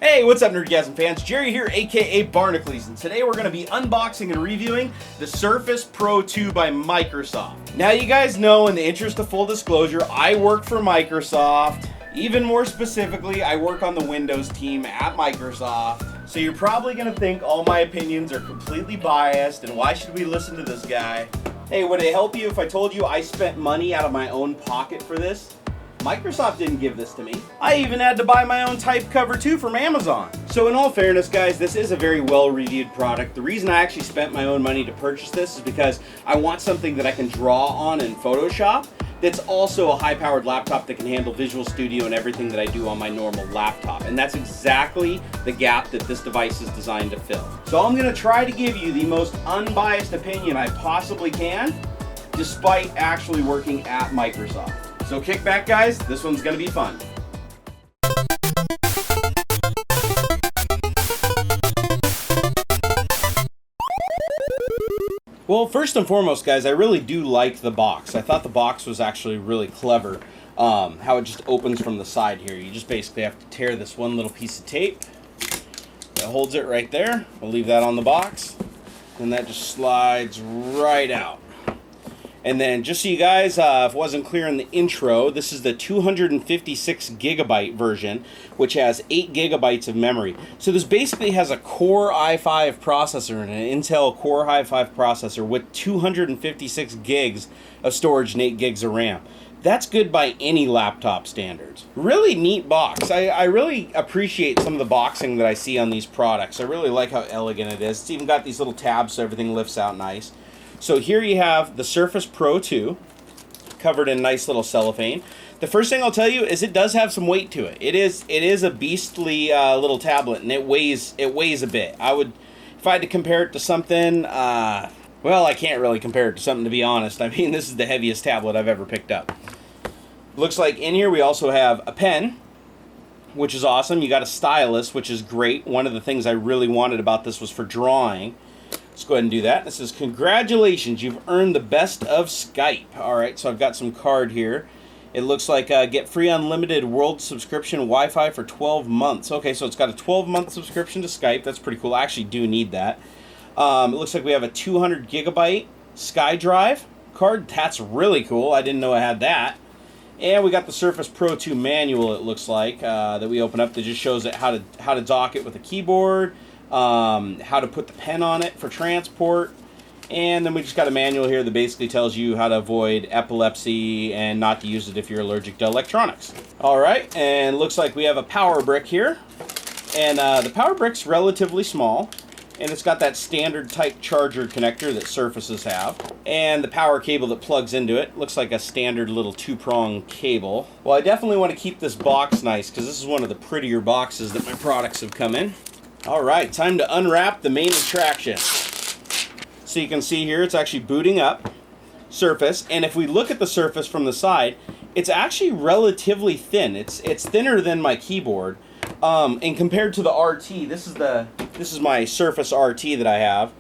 Hey, what's up Nerdgasm fans? Jerry here, aka Barnacles, and today we're going to be unboxing and reviewing the Surface Pro 2 by Microsoft. Now you guys know, in the interest of full disclosure, I work for Microsoft. Even more specifically, I work on the Windows team at Microsoft. So you're probably going to think all my opinions are completely biased, and why should we listen to this guy? Hey, would it help you if I told you I spent money out of my own pocket for this? Microsoft didn't give this to me. I even had to buy my own type cover too from Amazon. So in all fairness, guys, this is a very well-reviewed product. The reason I actually spent my own money to purchase this is because I want something that I can draw on in Photoshop that's also a high-powered laptop that can handle Visual Studio and everything that I do on my normal laptop. And that's exactly the gap that this device is designed to fill. So I'm gonna try to give you the most unbiased opinion I possibly can, despite actually working at Microsoft. So kick back, guys, this one's gonna be fun. Well, first and foremost, guys, I really do like the box. I thought the box was actually really clever. How it just opens from the side here. You just basically have to tear this one little piece of tape that holds it right there. We'll leave that on the box. And that just slides right out. And then, just so you guys, if it wasn't clear in the intro, this is the 256 gigabyte version, which has 8 gigabytes of memory. So this basically has a Core i5 processor and an Intel Core i5 processor with 256 gigs of storage and 8 gigs of RAM. That's good by any laptop standards. Really neat box. I really appreciate some of the boxing that I see on these products. I really like how elegant it is. It's even got these little tabs so everything lifts out nice. So here you have the Surface Pro 2, covered in nice little cellophane. The first thing I'll tell you is it does have some weight to it. It is a beastly little tablet, and it weighs a bit. If I had to compare it to something, well, I can't really compare it to something, to be honest. I mean, this is the heaviest tablet I've ever picked up. Looks like in here we also have a pen, which is awesome. You got a stylus, which is great. One of the things I really wanted about this was for drawing. Let's go ahead and do that. It says, congratulations, you've earned the best of Skype. All right, so I've got some card here. It looks like get free unlimited world subscription Wi-Fi for 12 months. Okay, so it's got a 12-month subscription to Skype. That's pretty cool. I actually do need that. It looks like we have a 200 gigabyte SkyDrive card. That's really cool. I didn't know I had that. And we got the Surface Pro 2 manual, it looks like, that we open up that just shows it how to dock it with a keyboard, how to put the pen on it for transport, and then we just got a manual here that basically tells you how to avoid epilepsy and not to use it if you're allergic to electronics. Alright, and looks like we have a power brick here, and the power brick's relatively small, and it's got that standard type charger connector that Surfaces have, and the power cable that plugs into it. Looks like a standard little 2-prong cable. Well, I definitely want to keep this box nice because this is one of the prettier boxes that my products have come in. Alright, time to unwrap the main attraction. So you can see here it's actually booting up Surface, and if we look at the Surface from the side, it's actually relatively thin. It's thinner than my keyboard. And compared to the RT, this is my Surface RT that I have,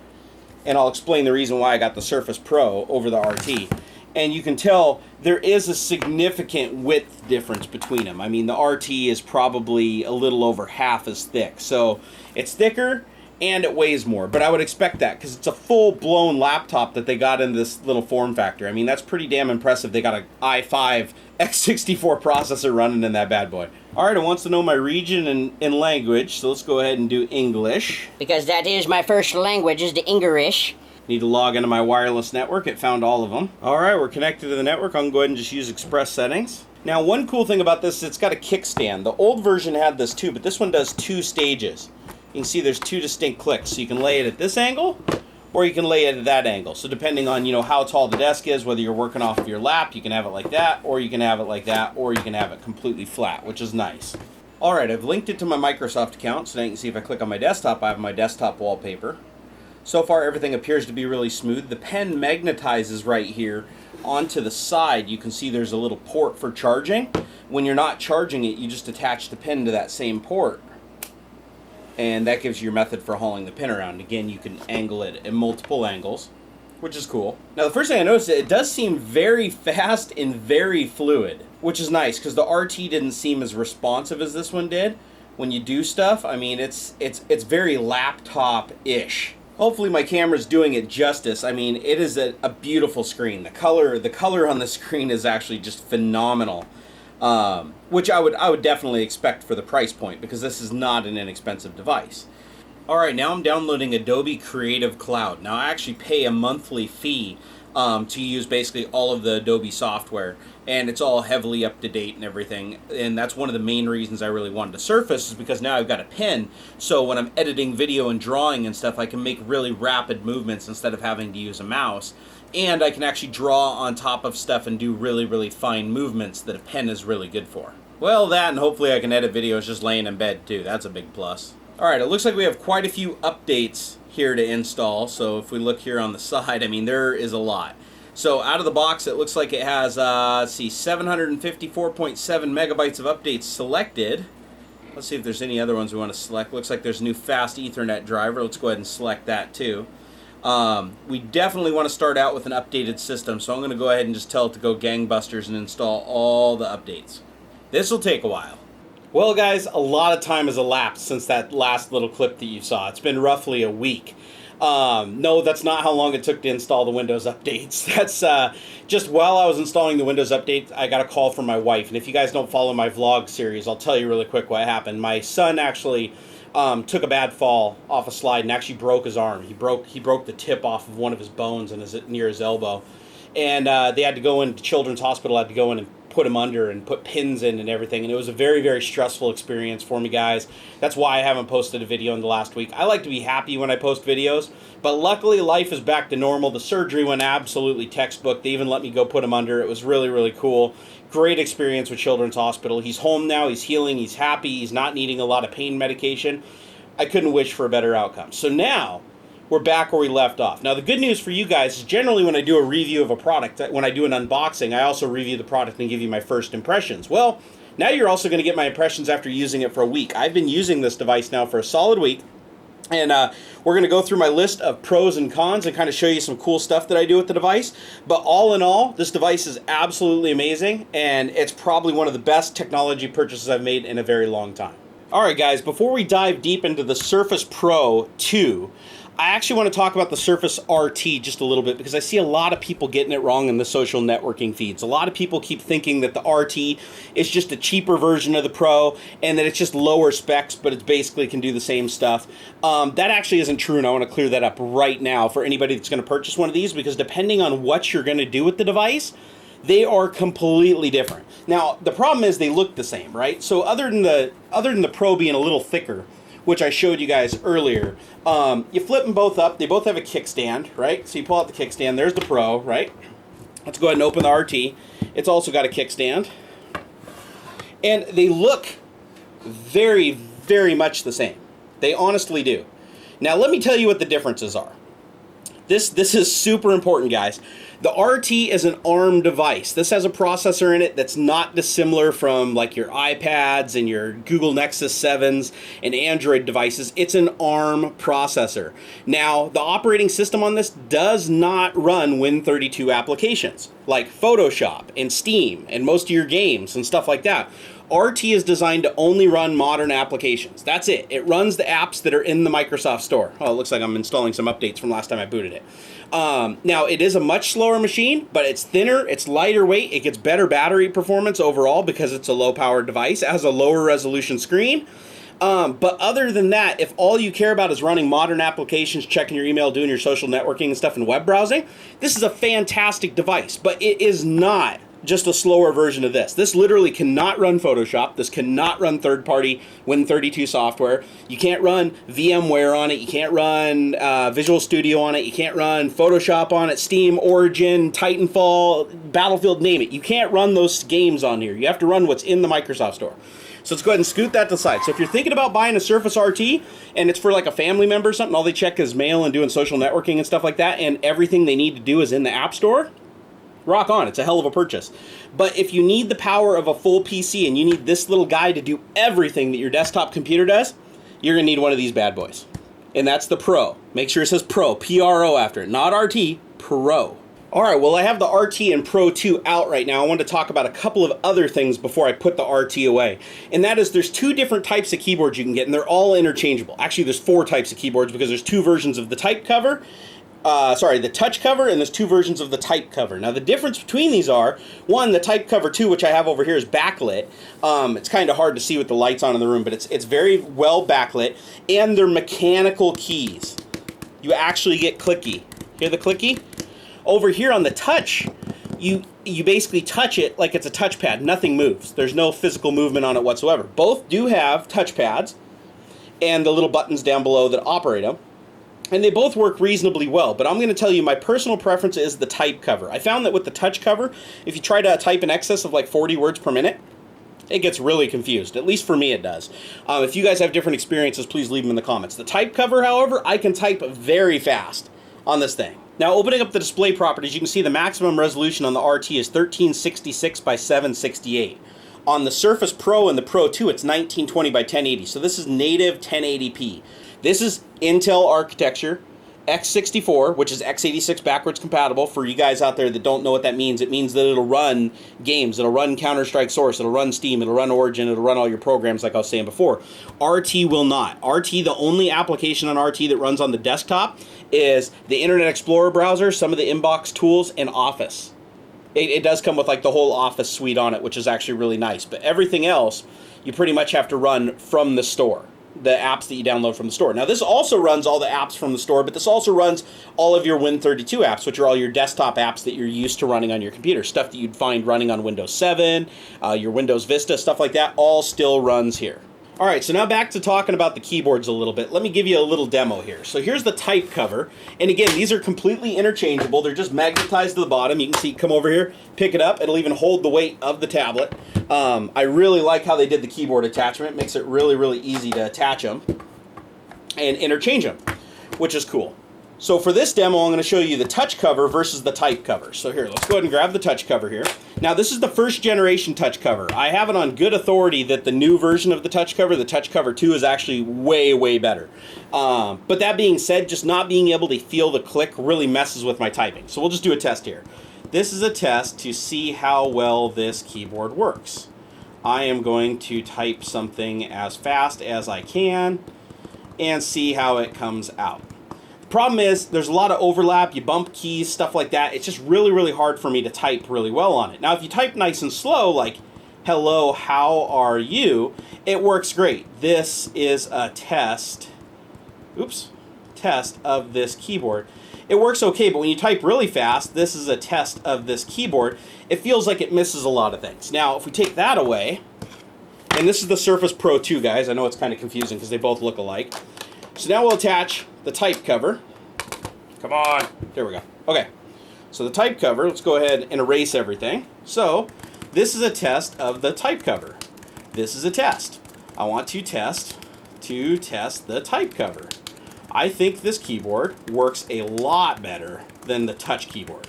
and I'll explain the reason why I got the Surface Pro over the RT. And you can tell there is a significant width difference between them. I mean, the RT is probably a little over half as thick. So it's thicker and it weighs more. But I would expect that because it's a full-blown laptop that they got in this little form factor. I mean, that's pretty damn impressive. They got an i5 X64 processor running in that bad boy. All right, it wants to know my region and language. So let's go ahead and do English. Because that is my first language, is the English. Need to log into my wireless network. It found all of them. All right, we're connected to the network. I can go ahead and just use Express settings. Now, one cool thing about this is it's got a kickstand. The old version had this too, but this one does 2 stages. You can see there's 2 distinct clicks. So you can lay it at this angle, or you can lay it at that angle. So depending on, how tall the desk is, whether you're working off of your lap, you can have it like that, or you can have it like that, or you can have it completely flat, which is nice. All right, I've linked it to my Microsoft account, so now you can see if I click on my desktop, I have my desktop wallpaper. So far, everything appears to be really smooth. The pen magnetizes right here onto the side. You can see there's a little port for charging. When you're not charging it, you just attach the pen to that same port. And that gives you your method for hauling the pen around. Again, you can angle it at multiple angles, which is cool. Now, the first thing I noticed is it does seem very fast and very fluid, which is nice because the RT didn't seem as responsive as this one did. when you do stuff, I mean, it's very laptop-ish. Hopefully my camera's doing it justice. I mean, it is a beautiful screen. The color on the screen is actually just phenomenal, which I would definitely expect for the price point, because this is not an inexpensive device. All right, now I'm downloading Adobe Creative Cloud. Now I actually pay a monthly fee to use basically all of the Adobe software, and it's all heavily up to date and everything. And that's one of the main reasons I really wanted to Surface, is because now I've got a pen, so when I'm editing video and drawing and stuff, I can make really rapid movements instead of having to use a mouse. And I can actually draw on top of stuff and do really, really fine movements that a pen is really good for. Well, that, and hopefully I can edit videos just laying in bed too. That's a big plus. Alright, it looks like we have quite a few updates here to install. So if we look here on the side, I mean, there is a lot. So out of the box, it looks like it has, 754.7 megabytes of updates selected. Let's see if there's any other ones we want to select. Looks like there's a new fast Ethernet driver. Let's go ahead and select that too. We definitely want to start out with an updated system, so I'm going to go ahead and just tell it to go gangbusters and install all the updates. This will take a while. Well, guys, a lot of time has elapsed since that last little clip that you saw. It's been roughly a week. No, that's not how long it took to install the Windows updates. That's just while I was installing the Windows update, I got a call from my wife. And if you guys don't follow my vlog series, I'll tell you really quick what happened. My son actually took a bad fall off a slide and actually broke his arm. He broke the tip off of one of his bones and near his elbow. And they had to go into Children's Hospital, had to go in and put him under and put pins in and everything, and it was a very, very stressful experience for me, guys. That's why I haven't posted a video in the last week. I like to be happy when I post videos, but luckily life is back to normal. The surgery went absolutely textbook. They even let me go put him under. It was really, really cool. Great experience with Children's Hospital. He's home now, he's healing, he's happy, he's not needing a lot of pain medication. I couldn't wish for a better outcome. So now we're back where we left off. Now, the good news for you guys is generally when I do a review of a product, when I do an unboxing, I also review the product and give you my first impressions. Well, now you're also going to get my impressions after using it for a week. I've been using this device now for a solid week, and we're going to go through my list of pros and cons and kind of show you some cool stuff that I do with the device. But all in all, this device is absolutely amazing, and it's probably one of the best technology purchases I've made in a very long time. Alright guys, before we dive deep into the Surface Pro 2, I actually want to talk about the Surface RT just a little bit, because I see a lot of people getting it wrong in the social networking feeds. A lot of people keep thinking that the RT is just a cheaper version of the Pro and that it's just lower specs, but it basically can do the same stuff. That actually isn't true, and I want to clear that up right now for anybody that's going to purchase one of these, because depending on what you're going to do with the device, they are completely different. Now, the problem is they look the same, right? So other than the Pro being a little thicker, which I showed you guys earlier, you flip them both up. They both have a kickstand, right? So you pull out the kickstand. There's the Pro, right? Let's go ahead and open the RT. It's also got a kickstand. And they look very, very much the same. They honestly do. Now, let me tell you what the differences are. This is super important, guys. The RT is an ARM device. This has a processor in it that's not dissimilar from like your iPads and your Google Nexus 7s and Android devices. It's an ARM processor. Now, the operating system on this does not run Win32 applications like Photoshop and Steam and most of your games and stuff like that. RT is designed to only run modern applications. That's it. It runs the apps that are in the Microsoft Store. Oh, it looks like I'm installing some updates from last time I booted it. Now, it is a much slower machine, but it's thinner, it's lighter weight, it gets better battery performance overall because it's a low-powered device. It has a lower resolution screen. But other than that, if all you care about is running modern applications, checking your email, doing your social networking and stuff, and web browsing, this is a fantastic device. But it is not just a slower version of this. This literally cannot run Photoshop. This cannot run third-party Win32 software. You can't run VMware on it. You can't run Visual Studio on it. You can't run Photoshop on it, Steam, Origin, Titanfall, Battlefield, name it. You can't run those games on here. You have to run what's in the Microsoft Store. So let's go ahead and scoot that to the side. So if you're thinking about buying a Surface RT and it's for like a family member or something, all they check is mail and doing social networking and stuff like that, and everything they need to do is in the App Store, rock on. It's a hell of a purchase. But if you need the power of a full PC and you need this little guy to do everything that your desktop computer does, you're going to need one of these bad boys. And that's the Pro. Make sure it says Pro, P-R-O after it. Not RT, Pro. All right, well, I have the RT and Pro 2 out right now. I want to talk about a couple of other things before I put the RT away. And that is there's two different types of keyboards you can get, and they're all interchangeable. Actually, there's four types of keyboards because there's two versions of the type cover. The touch cover, and there's two versions of the type cover. Now, the difference between these are, one, the type cover 2, which I have over here, is backlit. It's kind of hard to see with the lights on in the room, but it's very well backlit, and they're mechanical keys. You actually get clicky. Hear the clicky? Over here on the touch, you basically touch it like it's a touchpad. Nothing moves. There's no physical movement on it whatsoever. Both do have touchpads and the little buttons down below that operate them. And they both work reasonably well, but I'm going to tell you my personal preference is the type cover. I found that with the touch cover, if you try to type in excess of like 40 words per minute, it gets really confused. At least for me it does. If you guys have different experiences, please leave them in the comments. The type cover, however, I can type very fast on this thing. Now, opening up the display properties, you can see the maximum resolution on the RT is 1366 by 768. On the Surface Pro and the Pro 2, it's 1920 by 1080. So this is native 1080p. This is Intel architecture, x64, which is x86 backwards compatible. For you guys out there that don't know what that means, it means that it'll run games, it'll run Counter-Strike Source, it'll run Steam, it'll run Origin, it'll run all your programs like I was saying before. RT will not. RT, the only application on RT that runs on the desktop is the Internet Explorer browser, some of the inbox tools, and Office. It does come with like the whole Office suite on it, which is actually really nice. But everything else, you pretty much have to run from the store. The apps that you download from the store. Now, this also runs all the apps from the store, but this also runs all of your Win32 apps, which are all your desktop apps that you're used to running on your computer. Stuff that you'd find running on Windows 7, your Windows Vista, stuff like that, all still runs here. All right, so now back to talking about the keyboards a little bit. Let me give you a little demo here. So here's the type cover. And again, these are completely interchangeable. They're just magnetized to the bottom. You can see, come over here, pick it up. It'll even hold the weight of the tablet. I really like how they did the keyboard attachment. It makes it really, really easy to attach them and interchange them, which is cool. So for this demo, I'm going to show you the touch cover versus the type cover. So here, let's go ahead and grab the touch cover here. Now, this is the first generation touch cover. I have it on good authority that the new version of the touch cover 2, is actually way, way better. But that being said, just not being able to feel the click really messes with my typing. So we'll just do a test here. This is a test to see how well this keyboard works. I am going to type something as fast as I can and see how it comes out. Problem is, there's a lot of overlap, you bump keys, stuff like that. It's just really, really hard for me to type really well on it. Now, if you type nice and slow, like, hello, how are you, it works great. This is a test of this keyboard. It works okay, but when you type really fast, this is a test of this keyboard, it feels like it misses a lot of things. Now, if we take that away, and this is the Surface Pro 2, guys. I know it's kind of confusing because they both look alike. So now we'll attach the type cover. Come on. There we go. Okay. So the type cover, let's go ahead and erase everything. So this is a test of the type cover. This is a test. I want to test the type cover. I think this keyboard works a lot better than the touch keyboard.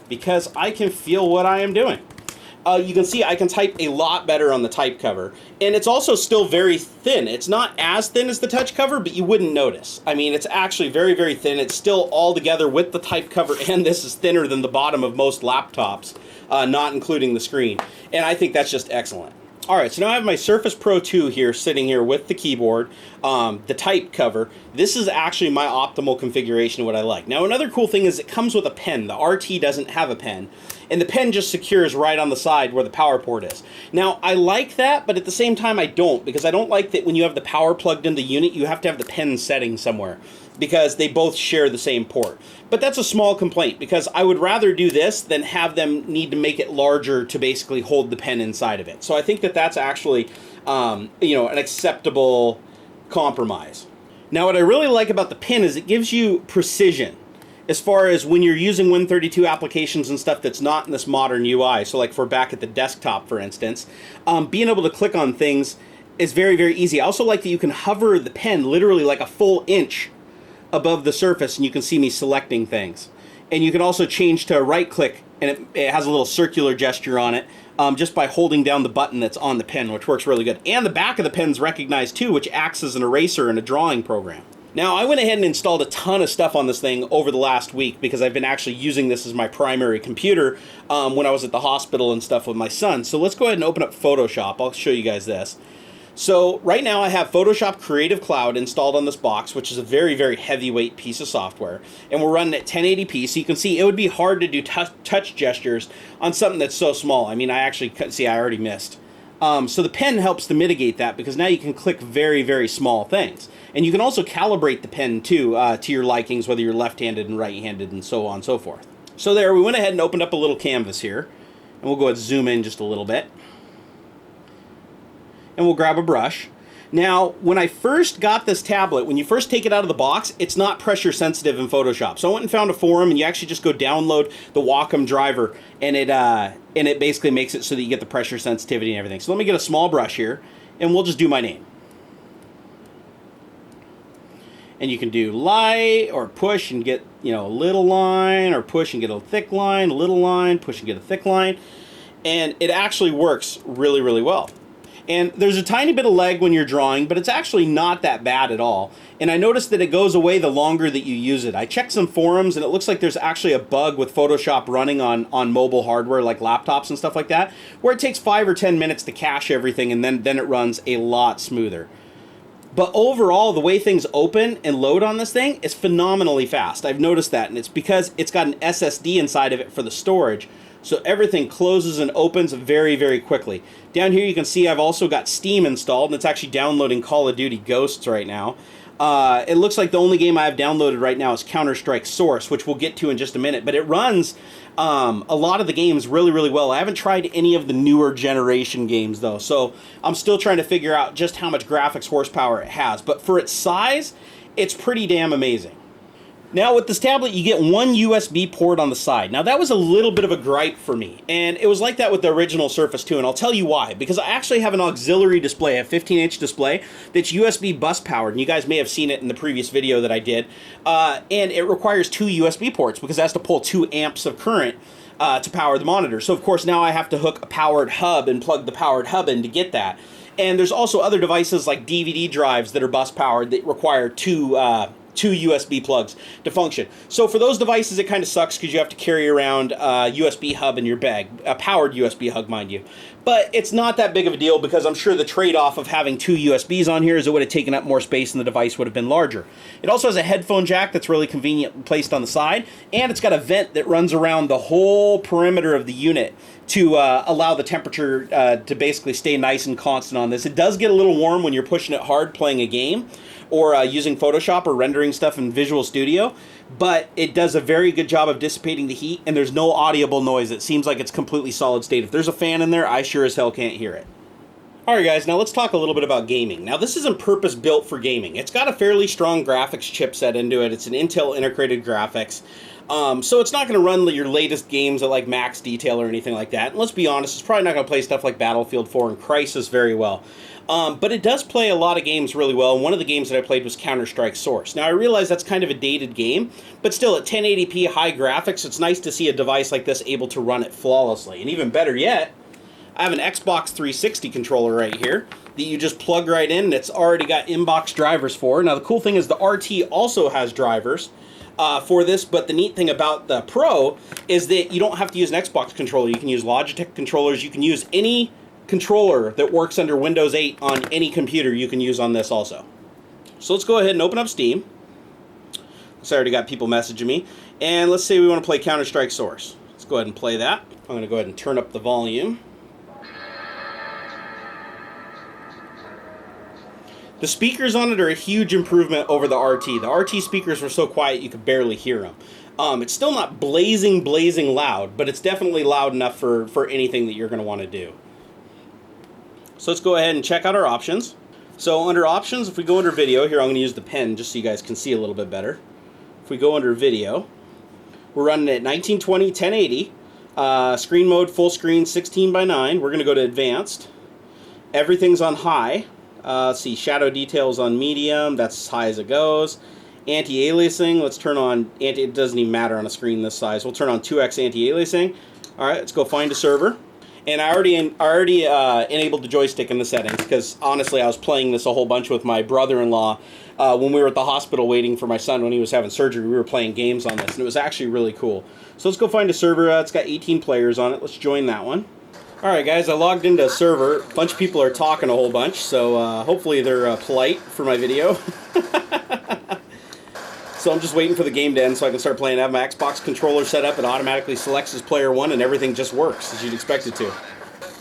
Because I can feel what I am doing. You can see I can type a lot better on the type cover, and it's also still very thin. It's not as thin as the touch cover, but you wouldn't notice. I mean, it's actually very, very thin. It's still all together with the type cover, and this is thinner than the bottom of most laptops, not including the screen, and I think that's just excellent. All right, so now I have my Surface Pro 2 here, sitting here with the keyboard, the type cover. This is actually my optimal configuration of what I like. Now, another cool thing is it comes with a pen. The RT doesn't have a pen, and the pen just secures right on the side where the power port is. Now, I like that, but at the same time, I don't, because I don't like that when you have the power plugged in the unit, you have to have the pen setting somewhere, because they both share the same port. But that's a small complaint, because I would rather do this than have them need to make it larger to basically hold the pen inside of it. So I think that that's actually, an acceptable compromise. Now, what I really like about the pen is it gives you precision as far as when you're using Win32 applications and stuff that's not in this modern UI. So like for back at the desktop, for instance, being able to click on things is very, very easy. I also like that you can hover the pen literally like a full inch above the surface, and you can see me selecting things. And you can also change to right click, and it has a little circular gesture on it, just by holding down the button that's on the pen, which works really good. And the back of the pen's recognized too, which acts as an eraser in a drawing program. Now, I went ahead and installed a ton of stuff on this thing over the last week because I've been actually using this as my primary computer when I was at the hospital and stuff with my son. So let's go ahead and open up Photoshop. I'll show you guys this. So right now I have Photoshop Creative Cloud installed on this box, which is a very, very heavyweight piece of software. And we're running at 1080p, so you can see it would be hard to do touch gestures on something that's so small. I mean, I already missed. So the pen helps to mitigate that because now you can click very, very small things. And you can also calibrate the pen too to your likings, whether you're left-handed and right-handed and so on and so forth. So there, we went ahead and opened up a little canvas here. And we'll go ahead and zoom in just a little bit. And we'll grab a brush. Now, when I first got this tablet, when you first take it out of the box, it's not pressure sensitive in Photoshop. So I went and found a forum, and you actually just go download the Wacom driver, and it basically makes it so that you get the pressure sensitivity and everything. So let me get a small brush here, and we'll just do my name. And you can do light or push and get, you know, a little line, or push and get a thick line, a little line, push and get a thick line. And it actually works really, really well. And there's a tiny bit of lag when you're drawing, but it's actually not that bad at all. And I noticed that it goes away the longer that you use it. I checked some forums, and it looks like there's actually a bug with Photoshop running on mobile hardware like laptops and stuff like that, where it takes 5 or 10 minutes to cache everything, and then it runs a lot smoother. But overall, the way things open and load on this thing is phenomenally fast. I've noticed that, and it's because it's got an SSD inside of it for the storage. So everything closes and opens very, very quickly. Down here you can see I've also got Steam installed, and it's actually downloading Call of Duty Ghosts right now. It looks like the only game I have downloaded right now is Counter-Strike Source, which we'll get to in just a minute. But it runs a lot of the games really, really well. I haven't tried any of the newer generation games, though. So I'm still trying to figure out just how much graphics horsepower it has. But for its size, it's pretty damn amazing. Now with this tablet, you get one USB port on the side. Now that was a little bit of a gripe for me, and it was like that with the original Surface 2, and I'll tell you why. Because I actually have an auxiliary display, a 15-inch display, that's USB bus powered, and you guys may have seen it in the previous video that I did, and it requires two USB ports because it has to pull 2 amps of current to power the monitor. So of course now I have to hook a powered hub and plug the powered hub in to get that. And there's also other devices like DVD drives that are bus powered that require two USB plugs to function. So for those devices, it kind of sucks because you have to carry around a USB hub in your bag, a powered USB hub, mind you. But it's not that big of a deal because I'm sure the trade-off of having 2 USBs on here is it would have taken up more space and the device would have been larger. It also has a headphone jack that's really convenient placed on the side, and it's got a vent that runs around the whole perimeter of the unit to allow the temperature to basically stay nice and constant on this. It does get a little warm when you're pushing it hard playing a game, or using Photoshop or rendering stuff in Visual Studio, but it does a very good job of dissipating the heat, and there's no audible noise. It seems like it's completely solid state. If there's a fan in there, I sure as hell can't hear it. Alright guys, now let's talk a little bit about gaming. Now this isn't purpose built for gaming. It's got a fairly strong graphics chipset into it. It's an Intel integrated graphics. So it's not going to run your latest games at like max detail or anything like that. And let's be honest, it's probably not going to play stuff like Battlefield 4 and Crysis very well. But it does play a lot of games really well, and one of the games that I played was Counter-Strike Source. Now, I realize that's kind of a dated game, but still, at 1080p high graphics, it's nice to see a device like this able to run it flawlessly. And even better yet, I have an Xbox 360 controller right here that you just plug right in, and it's already got inbox drivers for. Now, the cool thing is the RT also has drivers for this, but the neat thing about the Pro is that you don't have to use an Xbox controller. You can use Logitech controllers. You can use any controller that works under Windows 8 on any computer you can use on this also. So let's go ahead and open up Steam. So I already got people messaging me. And let's say we want to play Counter-Strike Source. Let's go ahead and play that. I'm going to go ahead and turn up the volume. The speakers on it are a huge improvement over the RT. The RT speakers were so quiet you could barely hear them. It's still not blazing loud, but it's definitely loud enough for anything that you're going to want to do. So let's go ahead and check out our options. So under options, if we go under video, here I'm going to use the pen just so you guys can see a little bit better. If we go under video, we're running at 1920 1080, screen mode full screen 16:9. We're going to go to advanced. Everything's on high. Let's see, shadow details on medium, that's as high as it goes. Anti-aliasing, let's turn on, it doesn't even matter on a screen this size. We'll turn on 2x anti-aliasing. Alright, let's go find a server. And I already enabled the joystick in the settings because honestly I was playing this a whole bunch with my brother-in-law when we were at the hospital waiting for my son when he was having surgery. We were playing games on this and it was actually really cool. So let's go find a server. It's got 18 players on it. Let's join that one. Alright guys, I logged into a server. A bunch of people are talking a whole bunch, so hopefully they're polite for my video. So I'm just waiting for the game to end so I can start playing. I have my Xbox controller set up. It automatically selects as player one and everything just works as you'd expect it to.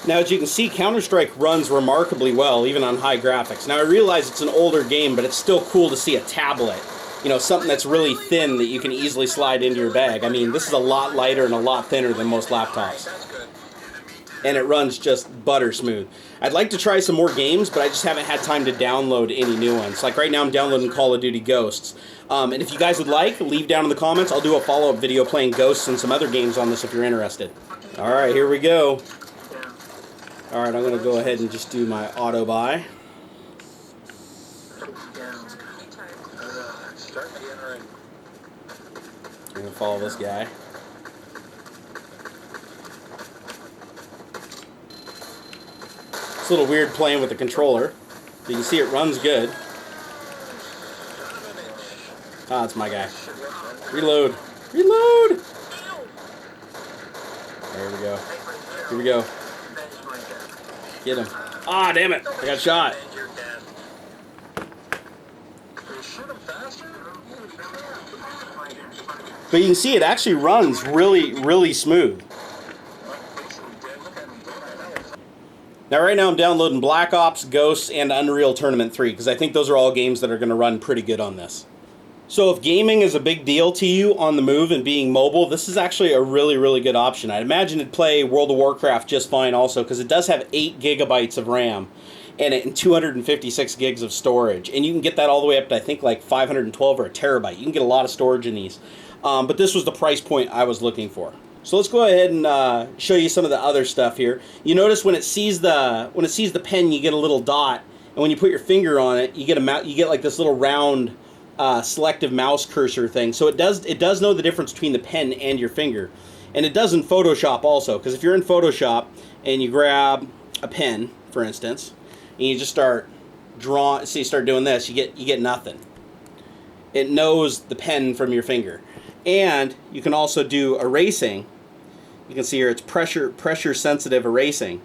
Now as you can see, Counter-Strike runs remarkably well even on high graphics. Now I realize it's an older game, but it's still cool to see a tablet. You know, something that's really thin that you can easily slide into your bag. I mean, this is a lot lighter and a lot thinner than most laptops. And it runs just butter smooth. I'd like to try some more games, but I just haven't had time to download any new ones. Like right now I'm downloading Call of Duty Ghosts. And if you guys would like, leave down in the comments. I'll do a follow-up video playing Ghosts and some other games on this if you're interested. Alright, here we go. Alright, I'm going to go ahead and just do my auto buy. I'm going to follow this guy. It's a little weird playing with the controller, but you can see it runs good. Ah, that's my guy. Reload. Reload! There we go. Here we go. Get him. Ah, damn it. I got shot. But you can see it actually runs really, really smooth. Now right now I'm downloading Black Ops, Ghosts, and Unreal Tournament 3 because I think those are all games that are going to run pretty good on this. So if gaming is a big deal to you on the move and being mobile, this is actually a really, really good option. I'd imagine it'd play World of Warcraft just fine also because it does have 8 gigabytes of RAM and 256 gigs of storage. And you can get that all the way up to I think like 512 or a terabyte. You can get a lot of storage in these. But this was the price point I was looking for. So let's go ahead and show you some of the other stuff here. You notice when it sees the pen, you get a little dot, and when you put your finger on it, you get like this little round selective mouse cursor thing. So it does know the difference between the pen and your finger, and it does in Photoshop also. Because if you're in Photoshop and you grab a pen, for instance, and you just start drawing, so you start doing this, you get nothing. It knows the pen from your finger, and you can also do erasing. You can see here it's pressure sensitive erasing,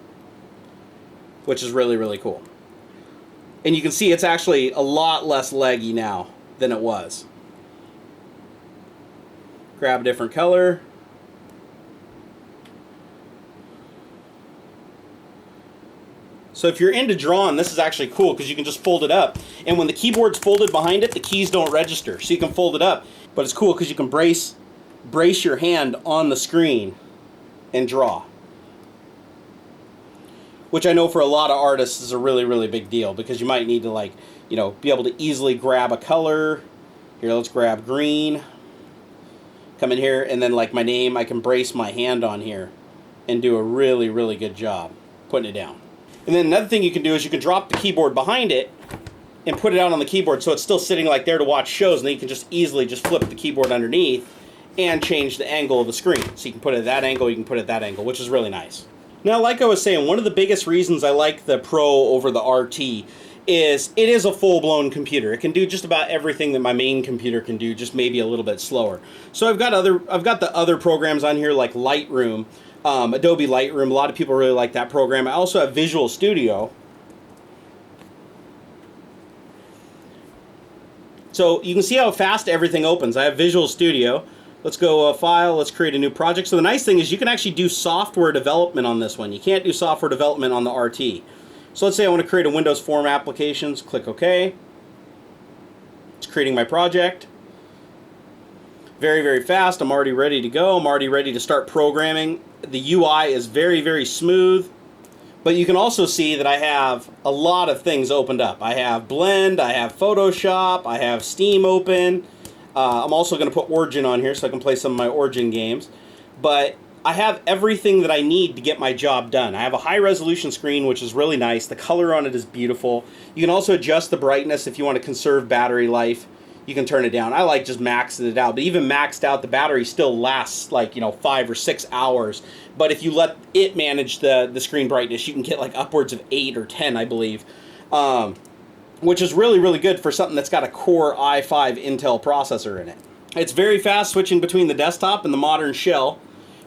which is really, really cool. And you can see it's actually a lot less leggy now than it was. Grab a different color. So if you're into drawing, this is actually cool because you can just fold it up. And when the keyboard's folded behind it, the keys don't register. So you can fold it up. But it's cool because you can brace your hand on the screen and draw. Which I know for a lot of artists is a really, really big deal because you might need to, like, you know, be able to easily grab a color. Here, let's grab green. Come in here, and then like my name, I can brace my hand on here and do a really, really good job putting it down. And then another thing you can do is you can drop the keyboard behind it and put it out on the keyboard so it's still sitting like there to watch shows, and then you can just easily just flip the keyboard underneath and change the angle of the screen. So you can put it at that angle, you can put it at that angle, which is really nice. Now, like I was saying, one of the biggest reasons I like the Pro over the RT is it is a full-blown computer. It can do just about everything that my main computer can do, just maybe a little bit slower. So I've got the other programs on here like Lightroom, Adobe Lightroom. A lot of people really like that program. I also have Visual Studio. So you can see how fast everything opens. I have Visual Studio. Let's go File, let's create a new project. So the nice thing is you can actually do software development on this one. You can't do software development on the RT. So let's say I want to create a Windows Form applications. Click OK. It's creating my project. Very, very fast. I'm already ready to go. I'm already ready to start programming. The UI is very, very smooth. But you can also see that I have a lot of things opened up. I have Blend, I have Photoshop, I have Steam open. I'm also going to put Origin on here so I can play some of my Origin games. But I have everything that I need to get my job done. I have a high resolution screen, which is really nice. The color on it is beautiful. You can also adjust the brightness if you want to conserve battery life. you can turn it down. I like just maxing it out, but even maxed out, the battery still lasts like, 5 or 6 hours. But if you let it manage the screen brightness, you can get like upwards of 8 or 10, I believe, which is really, really good for something that's got a Core i5 Intel processor in it. It's very fast switching between the desktop and the modern shell,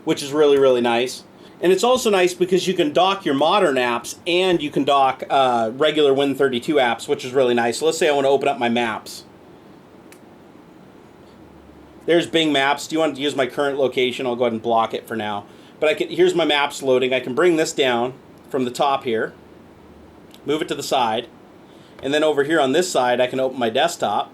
which is really, really nice. And it's also nice because you can dock your modern apps and you can dock regular Win32 apps, which is really nice. So let's say I want to open up my maps. There's Bing Maps. Do you want to use my current location? I'll go ahead and block it for now. But here's my maps loading. I can bring this down from the top here, move it to the side, and then over here on this side I can open my desktop.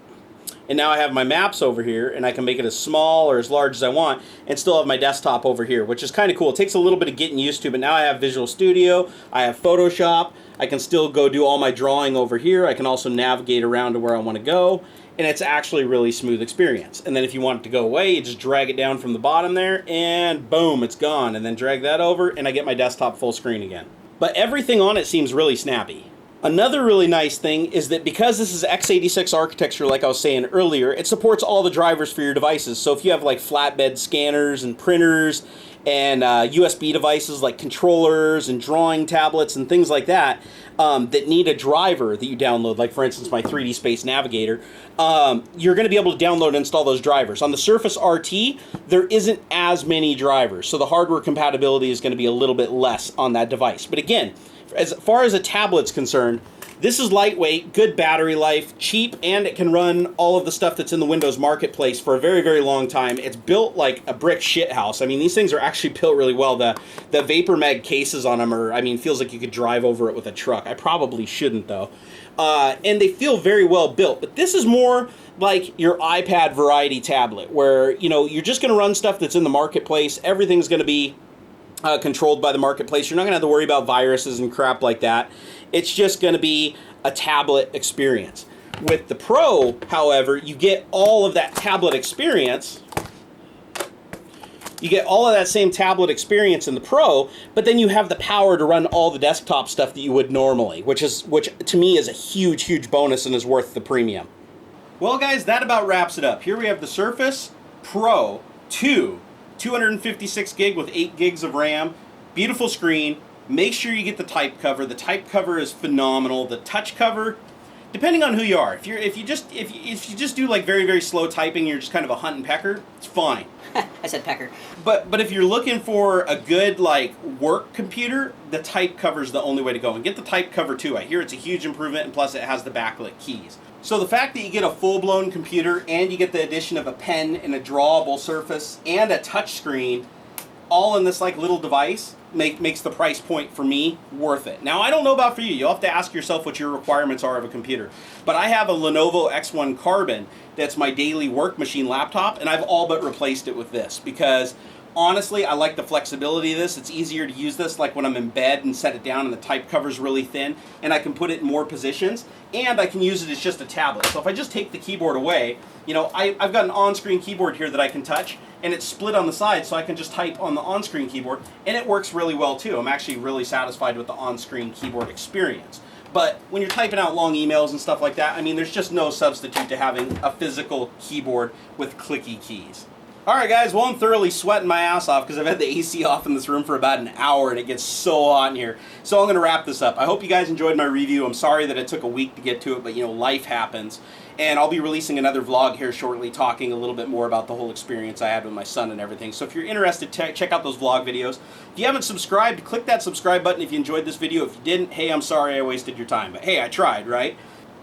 And now I have my maps over here, and I can make it as small or as large as I want and still have my desktop over here, which is kind of cool. It takes a little bit of getting used to, but now I have Visual Studio, I have Photoshop, I can still go do all my drawing over here. I can also navigate around to where I want to go, and it's actually a really smooth experience. And then if you want it to go away, you just drag it down from the bottom there, and boom, it's gone. And then drag that over, and I get my desktop full screen again. But everything on it seems really snappy. Another really nice thing is that because this is x86 architecture, like I was saying earlier, it supports all the drivers for your devices. So if you have like flatbed scanners and printers and USB devices like controllers and drawing tablets and things like that that need a driver that you download, like for instance my 3D Space Navigator, you're going to be able to download and install those drivers. On the Surface RT, there isn't as many drivers, so the hardware compatibility is going to be a little bit less on that device. But again, as far as a tablet's concerned, this is lightweight, good battery life, cheap, and it can run all of the stuff that's in the Windows Marketplace for a very, very long time. It's built like a brick shithouse. I mean, these things are actually built really well. The VaporMag cases on them are, I mean, feels like you could drive over it with a truck. I probably shouldn't, though. And they feel very well built. But this is more like your iPad variety tablet, where, you're just going to run stuff that's in the Marketplace. Everything's going to be controlled by the Marketplace. You're not going to have to worry about viruses and crap like that. It's just going to be a tablet experience. With the Pro, however, you get all of that tablet experience. You get all of that same tablet experience in the Pro, but then you have the power to run all the desktop stuff that you would normally, which to me is a huge, huge bonus and is worth the premium. Well, guys, that about wraps it up. Here we have the Surface Pro 2. 256 gig with 8 gigs of RAM, beautiful screen. Make sure you get the type cover. The type cover is phenomenal. The touch cover, depending on who you are, if you just do like very, very slow typing, you're just kind of a hunt and pecker, it's fine. I said pecker. But if you're looking for a good like work computer, the type cover is the only way to go. And get the type cover too. I hear it's a huge improvement, and plus it has the backlit keys. So the fact that you get a full-blown computer and you get the addition of a pen and a drawable surface and a touch screen all in this like little device makes the price point for me worth it. Now, I don't know about for you. You'll have to ask yourself what your requirements are of a computer. But I have a Lenovo X1 Carbon that's my daily work machine laptop, and I've all but replaced it with this because honestly, I like the flexibility of this. It's easier to use this like when I'm in bed and set it down and the type cover's really thin, and I can put it in more positions, and I can use it as just a tablet. So if I just take the keyboard away, I've got an on-screen keyboard here that I can touch, and it's split on the side, so I can just type on the on-screen keyboard, and it works really well too. I'm actually really satisfied with the on-screen keyboard experience. But when you're typing out long emails and stuff like that, I mean, there's just no substitute to having a physical keyboard with clicky keys. Alright guys, well, I'm thoroughly sweating my ass off because I've had the AC off in this room for about an hour and it gets so hot in here. So I'm going to wrap this up. I hope you guys enjoyed my review. I'm sorry that it took a week to get to it, but life happens. And I'll be releasing another vlog here shortly talking a little bit more about the whole experience I had with my son and everything. So if you're interested, check out those vlog videos. If you haven't subscribed, click that subscribe button if you enjoyed this video. If you didn't, hey, I'm sorry I wasted your time. But hey, I tried, right?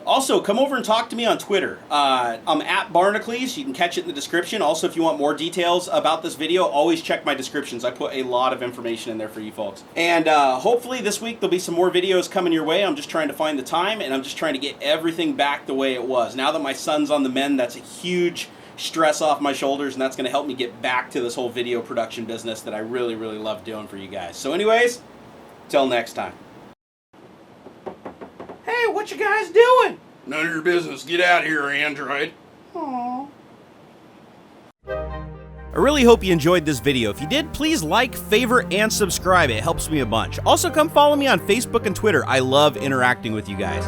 Also, come over and talk to me on Twitter. I'm at Barnacles. You can catch it in the description. Also, if you want more details about this video, always check my descriptions. I put a lot of information in there for you folks. And hopefully this week there'll be some more videos coming your way. I'm just trying to find the time, and I'm just trying to get everything back the way it was. Now that my son's on the mend, that's a huge stress off my shoulders, and that's going to help me get back to this whole video production business that I really, really love doing for you guys. So anyways, till next time. Hey, what you guys doing? None of your business. Get out of here, Android. Aww. I really hope you enjoyed this video. If you did, please like, favorite, and subscribe. It helps me a bunch. Also, come follow me on Facebook and Twitter. I love interacting with you guys.